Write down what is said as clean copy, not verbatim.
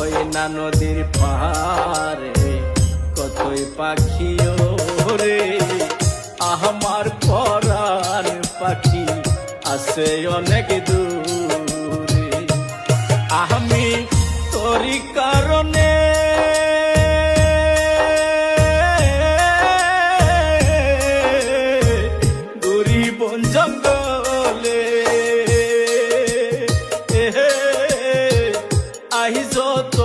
ওই না নদীর পারে কতই পাখি ওরে আমার পরাণ পাখি আছে অনেক দূরে আমি তোরই কারণে দূরি বন জঙ্গলে আহি যত